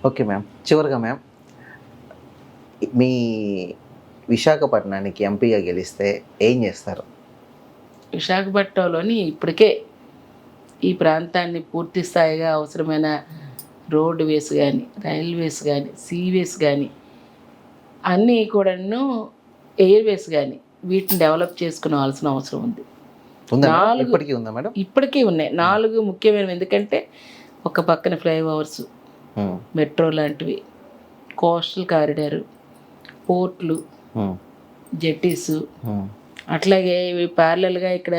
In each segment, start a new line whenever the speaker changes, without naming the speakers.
Okay ma'am, చివరిగా ma'am, మీ విశాఖపట్నానికి ఎంపీగా గెలిస్తే ఏం చేస్తారు?
విశాఖపట్నంలోని ఇప్పటికే ఈ ప్రాంతాన్ని పూర్తి స్థాయిగా అవసరమైన రోడ్ వేస్ కానీ, రైల్వేస్ కానీ, సీవేస్ కానీ అన్నీ కూడాను, ఎయిర్వేస్ కానీ వీటిని డెవలప్ చేసుకోవాల్సిన అవసరం ఉంది.
ఉందా?
4
ఇప్పటికీ ఉందా మేడం?
ఇప్పటికీ ఉన్నాయి. 4 ముఖ్యమైనవి. ఎందుకంటే ఒక పక్కన ఫ్లైఓవర్స్, మెట్రో లాంటివి, కోస్టల్ కారిడారు, పోర్ట్లు, జెట్టీస్, అట్లాగే ఇవి ప్యారలల్గా ఇక్కడ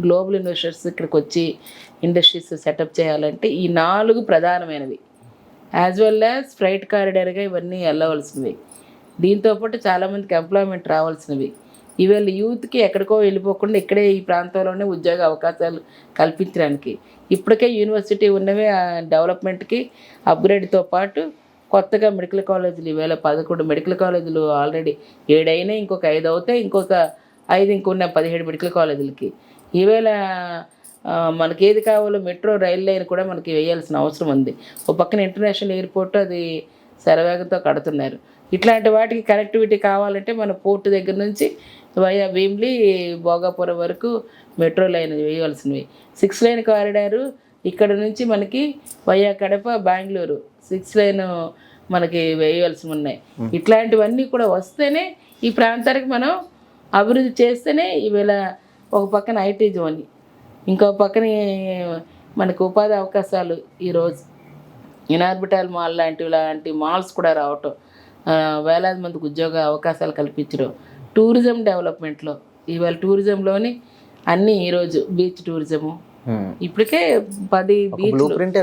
గ్లోబల్ ఇన్వెస్టర్స్ ఇక్కడికి వచ్చి ఇండస్ట్రీస్ సెటప్ చేయాలంటే ఈ 4 ప్రధానమైనవి. యాజ్ వెల్ యాజ్ ఫ్రైట్ కారిడార్గా ఇవన్నీ వెళ్ళవలసినవి. దీంతోపాటు చాలామందికి ఎంప్లాయ్మెంట్ రావాల్సినవి. ఈవేళ యూత్కి ఎక్కడికో వెళ్ళిపోకుండా ఇక్కడే ఈ ప్రాంతంలోనే ఉద్యోగ అవకాశాలు కల్పించడానికి ఇప్పటికే యూనివర్సిటీ ఉన్నవే డెవలప్మెంట్కి అప్గ్రేడ్తో పాటు కొత్తగా మెడికల్ కాలేజీలు ఈవేళ 11 మెడికల్ కాలేజీలు ఆల్రెడీ 7 అయినాయి. ఇంకొక 5 అవుతాయి. ఇంకొక 5 ఇంకొన్న 17 మెడికల్ కాలేజీలకి ఈవేళ మనకి ఏది కావాలో మెట్రో రైల్ లైన్ కూడా మనకి వేయాల్సిన అవసరం ఉంది. ఒక పక్కన ఇంటర్నేషనల్ ఎయిర్పోర్ట్ అది శరవేగంతో కడుతున్నారు. ఇట్లాంటి వాటికి కనెక్టివిటీ కావాలంటే మన పోర్టు దగ్గర నుంచి వయా భీమ్లీ, భోగాపురం వరకు మెట్రో లైన్ వేయవలసినవి. 6 లైన్ కారిడారు ఇక్కడ నుంచి మనకి వయా కడప, బెంగళూరు 6 లైన్ మనకి వేయవలసి ఉన్నాయి. ఇట్లాంటివన్నీ కూడా వస్తేనే ఈ ప్రాంతానికి మనం అభివృద్ధి చేస్తేనే ఈవేళ ఒక పక్కన ఐటీ జోన్, ఇంకో పక్కన మనకు ఉపాధి అవకాశాలు, ఈరోజు ఇనార్బిటల్ మాల్ లాంటి మాల్స్ కూడా రావటం, వేలాది మందికి ఉద్యోగ అవకాశాలు కల్పించడం, టూరిజం డెవలప్మెంట్లో ఈవేళ టూరిజంలోని అన్నీ ఈరోజు బీచ్ టూరిజము ఇప్పటికే 10
బ్లూ ప్రింట్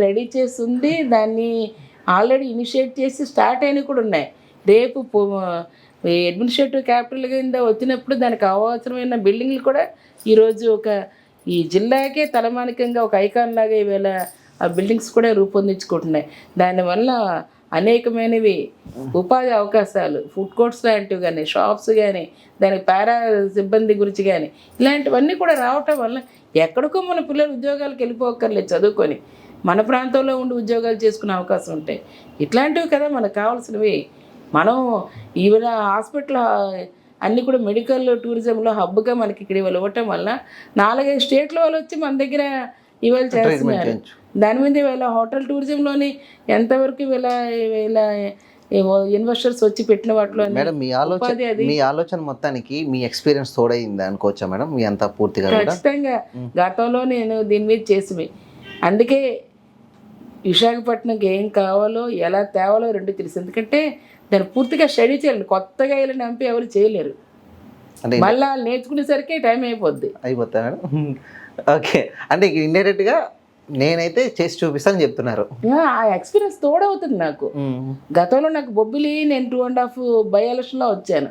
రెడీ చేస్తుంది. దాన్ని ఆల్రెడీ ఇనిషియేట్ చేసి స్టార్ట్ అయినవి కూడా ఉన్నాయి. రేపు అడ్మినిస్ట్రేటివ్ క్యాపిటల్ కింద వచ్చినప్పుడు దానికి అవసరమైన బిల్డింగ్లు కూడా ఈరోజు ఈ జిల్లాకే తలమానికంగా ఒక ఐకాన్ లాగా ఈవేళ ఆ బిల్డింగ్స్ కూడా రూపొందించుకుంటున్నాయి. దానివల్ల అనేకమైనవి ఉపాధి అవకాశాలు, ఫుడ్ కోర్ట్స్ లాంటివి కానీ, షాప్స్ కానీ, దానికి పారా సిబ్బంది గురించి కానీ ఇలాంటివన్నీ కూడా రావటం వల్ల ఎక్కడికో మన పిల్లలు ఉద్యోగాలకు వెళ్ళిపోక్కర్లేదు, చదువుకొని మన ప్రాంతంలో ఉండి ఉద్యోగాలు చేసుకునే అవకాశం ఉంటాయి. ఇట్లాంటివి కదా మనకు కావాల్సినవి. మనం ఈవేళ హాస్పిటల్ అన్నీ కూడా మెడికల్ టూరిజంలో హబ్గా మనకి ఇక్కడ ఇవాళ ఇవ్వటం వల్ల 4-5 స్టేట్ల వాళ్ళు వచ్చి మన దగ్గర ఇవాళ చేస్తున్నారు. దాని మీద ఇవాళ హోటల్ టూరిజంలోని ఎంతవరకు ఇవాళ ఇన్వెస్టర్స్ వచ్చి పెట్టిన వాటిలో
మేడం మీ ఆలోచన మొత్తానికి మీ ఎక్స్పీరియన్స్ తోడైంది అనుకోవచ్చా మేడం? మీ అంతా పూర్తిగా
ఖచ్చితంగా గతంలో నేను దీని మీద చేసివి. అందుకే విశాఖపట్నంకి ఏం కావాలో ఎలా తేవాలో 2 తెలుసు. ఎందుకంటే దాన్ని పూర్తిగా స్టడీ చేయాలి. కొత్తగా వెళ్ళిన ఎంపీ ఎవరు చేయలేరు. మళ్ళీ నేర్చుకునేసరికి టైం అయిపోద్ది.
మేడం. ఓకే, అంటే ఇండైరెక్ట్గా నేనైతే చేసి చూపిస్తాను చెప్తున్నారు.
ఆ ఎక్స్పీరియన్స్ తోడవుతుంది నాకు. గతంలో నాకు బొబ్బిలి నేను 2.5 బై ఎలక్షన్లో వచ్చాను.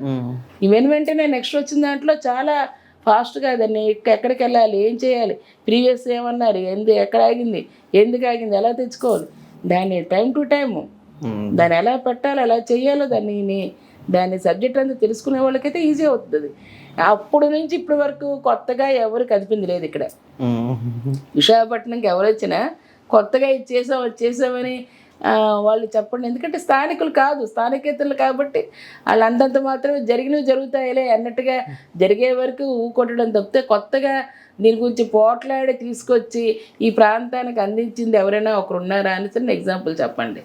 వెంటనే నెక్స్ట్ వచ్చిన దాంట్లో చాలా ఫాస్ట్గా దాన్ని ఎక్కడికి వెళ్ళాలి, ఏం చేయాలి, ప్రీవియస్ ఏమన్నారు, ఎక్కడ ఆగింది, ఎందుకు ఆగింది, ఎలా తెచ్చుకోవాలి, దాన్ని టైం టు టైము దాన్ని ఎలా పెట్టాలో, ఎలా చేయాలో దాన్ని సబ్జెక్ట్ అంతా తెలుసుకునే వాళ్ళకైతే ఈజీ అవుతుంది. అప్పుడు నుంచి ఇప్పటి వరకు కొత్తగా ఎవరు కదిపింది లేదు ఇక్కడ. విశాఖపట్నంకి ఎవరు వచ్చినా కొత్తగా ఇది చేసామని వాళ్ళు చెప్పండి. ఎందుకంటే స్థానికులు కాదు, స్థానికేతరులు కాబట్టి వాళ్ళు అంతంత మాత్రమే జరిగినవి జరుగుతాయిలే అన్నట్టుగా జరిగే వరకు ఊకొట్టడం తప్పితే కొత్తగా దీని గురించి పోట్లాడి తీసుకొచ్చి ఈ ప్రాంతానికి అందించింది ఎవరైనా ఒకరు ఉన్నారా అని ఎగ్జాంపుల్ చెప్పండి.